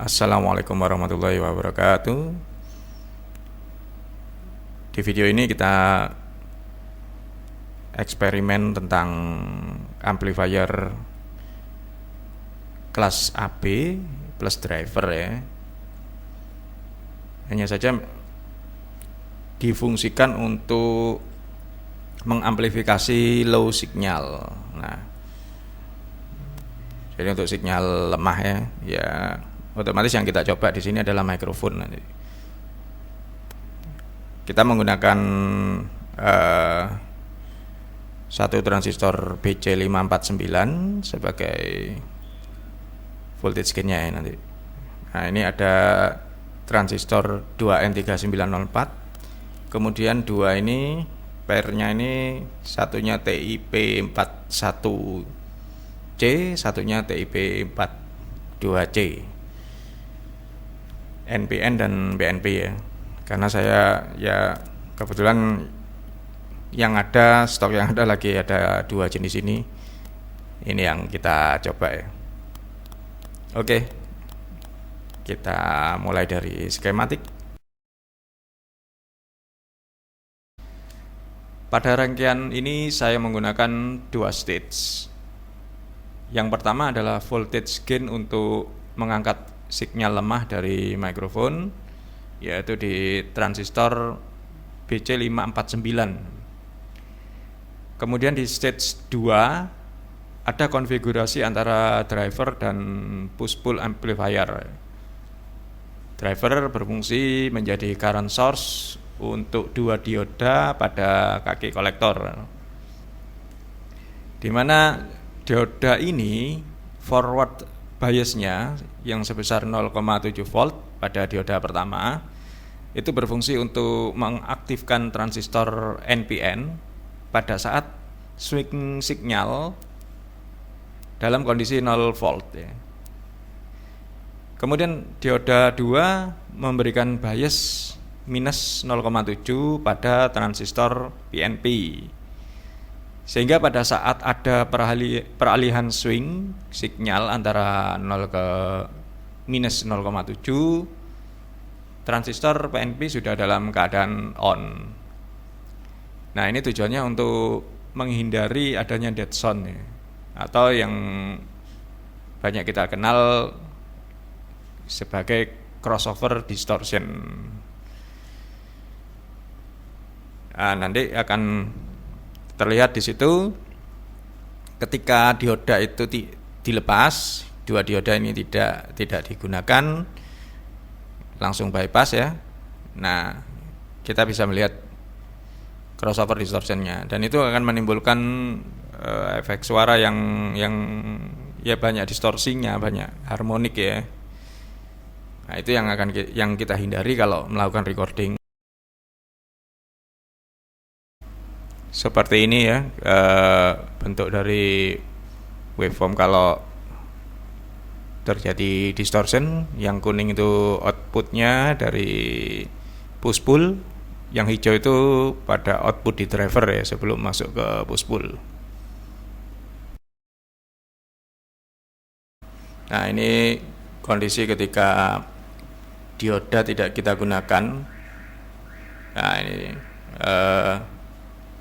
Assalamualaikum warahmatullahi wabarakatuh. Di video ini kita eksperimen tentang amplifier kelas AB plus driver ya. Hanya saja difungsikan untuk mengamplifikasi low signal. Nah, jadi untuk signal lemah ya otomatis yang kita coba di sini adalah mikrofon. Nanti kita menggunakan satu transistor BC549 sebagai voltage gain-nya ya nanti. Nah, ini ada transistor 2N3904. Kemudian dua ini pairnya ini satunya TIP41C, satunya TIP42C. NPN dan BNP ya. Karena saya ya kebetulan stok yang ada lagi ada dua jenis ini. Ini yang kita coba ya. Oke. Kita mulai dari skematik. Pada rangkaian ini saya menggunakan dua stage. Yang pertama adalah voltage gain untuk mengangkat sinyal lemah dari mikrofon, yaitu di transistor BC549. Kemudian di stage 2 ada konfigurasi antara driver dan push-pull amplifier. Driver berfungsi menjadi current source untuk dua dioda pada kaki kolektor, di mana dioda ini forward biasnya yang sebesar 0,7 volt pada dioda pertama itu berfungsi untuk mengaktifkan transistor NPN pada saat swing signal dalam kondisi 0 volt ya. Kemudian dioda 2 memberikan bias minus 0,7 pada transistor PNP, sehingga pada saat ada peralihan swing signal antara 0 ke minus 0,7, transistor PNP sudah dalam keadaan on. Nah, ini tujuannya untuk menghindari adanya dead zone ya, atau yang banyak kita kenal sebagai crossover distortion. Nah, nanti akan terlihat di situ ketika dioda itu dilepas, dua dioda ini tidak digunakan, langsung bypass ya. Nah, kita bisa melihat crossover distortionnya, dan itu akan menimbulkan efek suara yang ya banyak distorsinya, banyak harmonik ya. Nah, itu yang kita hindari kalau melakukan recording. Seperti ini ya bentuk dari waveform kalau terjadi distortion. Yang kuning itu outputnya dari push pull, yang hijau itu pada output di driver ya sebelum masuk ke push pull. Nah, ini kondisi ketika dioda tidak kita gunakan. Nah, ini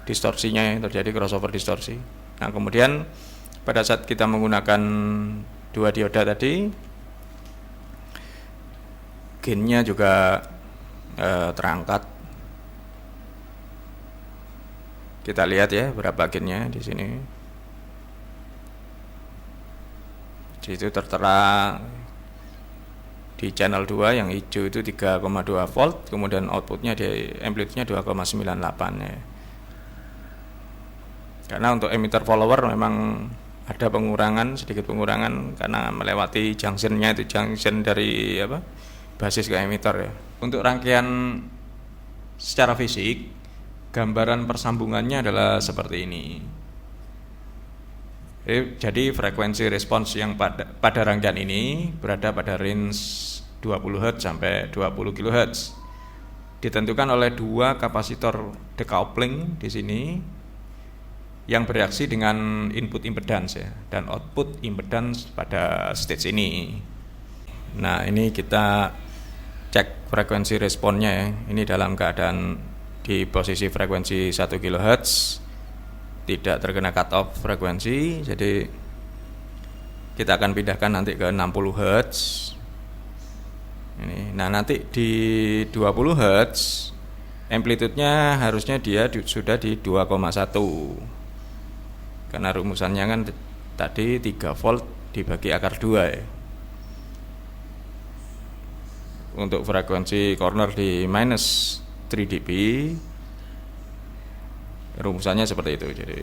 distorsinya yang terjadi, crossover distorsi. Nah, kemudian pada saat kita menggunakan dua dioda tadi, gainnya juga terangkat. Kita lihat ya berapa gainnya di sini. Di situ tertera di channel 2 yang hijau itu 3,2 volt, kemudian outputnya di amplitude-nya 2,98 ya. Karena untuk emitter follower memang ada sedikit pengurangan karena melewati junction-nya, itu junction dari basis ke emitter ya. Untuk rangkaian secara fisik, gambaran persambungannya adalah seperti ini. Jadi frekuensi respons yang pada rangkaian ini berada pada range 20 Hz sampai 20 kHz. Ditentukan oleh dua kapasitor decoupling di sini yang bereaksi dengan input impedance ya, dan output impedance pada stage ini. Nah, ini kita cek frekuensi responnya ya. Ini dalam keadaan di posisi frekuensi 1 kHz, tidak terkena cut off frekuensi. Jadi kita akan pindahkan nanti ke 60 Hz. Ini. Nah, nanti di 20 Hz amplitudenya harusnya dia sudah di 2,1. Karena rumusannya kan tadi 3 volt dibagi akar 2 ya. Untuk frekuensi corner di minus 3 dB rumusannya seperti itu. Jadi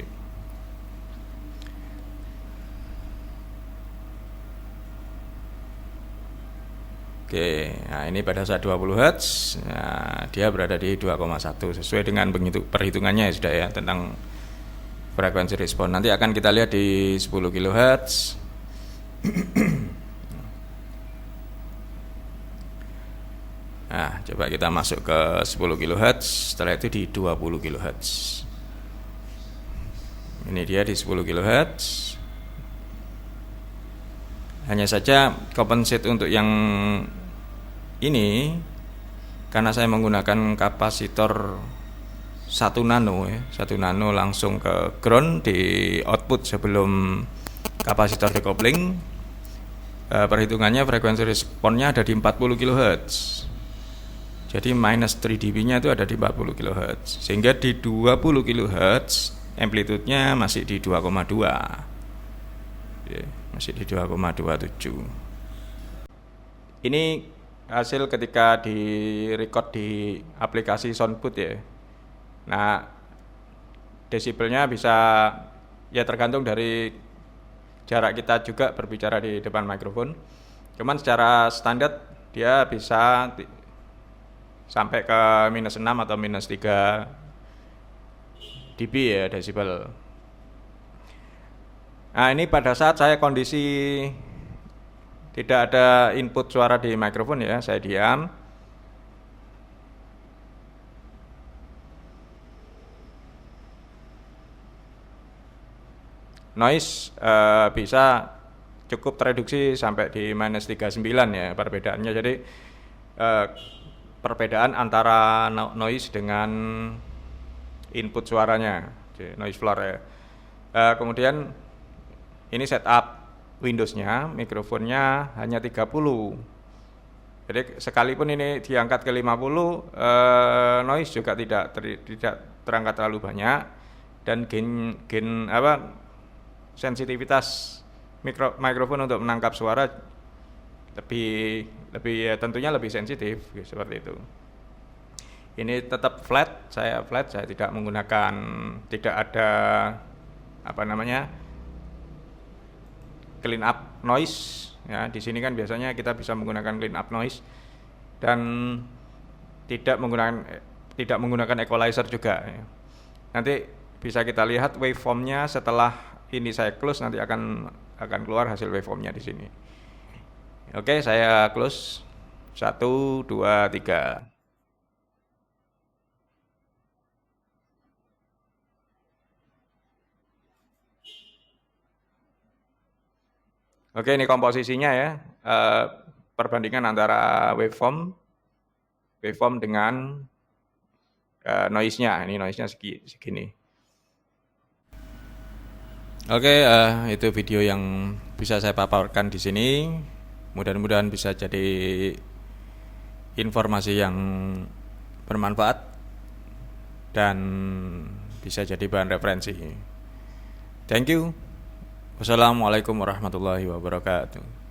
oke, nah ini pada saat 20 Hz, nah dia berada di 2,1 sesuai dengan perhitungannya ya sudah ya tentang frekuensi respon. Nanti akan kita lihat di 10 kHz. Nah, coba kita masuk ke 10 kHz, setelah itu di 20 kHz. Ini dia di 10 kHz. Hanya saja compensate untuk yang ini karena saya menggunakan kapasitor 1 nano ya, 1 nano langsung ke ground di output sebelum kapasitor decoupling. Perhitungannya frekuensi responnya ada di 40 kHz. Jadi minus 3 dB-nya itu ada di 40 kHz. Sehingga di 20 kHz amplitudenya masih di 2,2. Ya, masih di 2,27. Ini hasil ketika di record di aplikasi Soundboot ya. Nah, desibelnya bisa ya tergantung dari jarak kita juga berbicara di depan mikrofon. Cuman secara standar dia bisa sampai ke minus 6 atau minus 3 dB ya desibel. Nah, ini pada saat saya kondisi tidak ada input suara di mikrofon ya, saya diam. Noise bisa cukup tereduksi sampai di minus 39 ya perbedaannya. Jadi perbedaan antara noise dengan input suaranya, noise floor ya. Kemudian ini setup Windows-nya, mikrofonnya hanya 30. Jadi sekalipun ini diangkat ke 50, noise juga tidak terangkat terlalu banyak, dan gain sensitivitas mikrofon untuk menangkap suara lebih ya, tentunya lebih sensitif seperti itu. Ini tetap flat, saya tidak menggunakan, tidak ada clean up noise ya. Di sini kan biasanya kita bisa menggunakan clean up noise dan tidak menggunakan equalizer juga ya. Nanti bisa kita lihat waveformnya setelah ini saya close, nanti akan keluar hasil waveformnya di sini. Oke, saya close. 1, 2, 3. Oke, ini komposisinya ya. Perbandingan antara waveform dengan noise-nya. Ini noise-nya segini. Oke, itu video yang bisa saya paparkan di sini. Mudah-mudahan bisa jadi informasi yang bermanfaat dan bisa jadi bahan referensi. Thank you. Wassalamualaikum warahmatullahi wabarakatuh.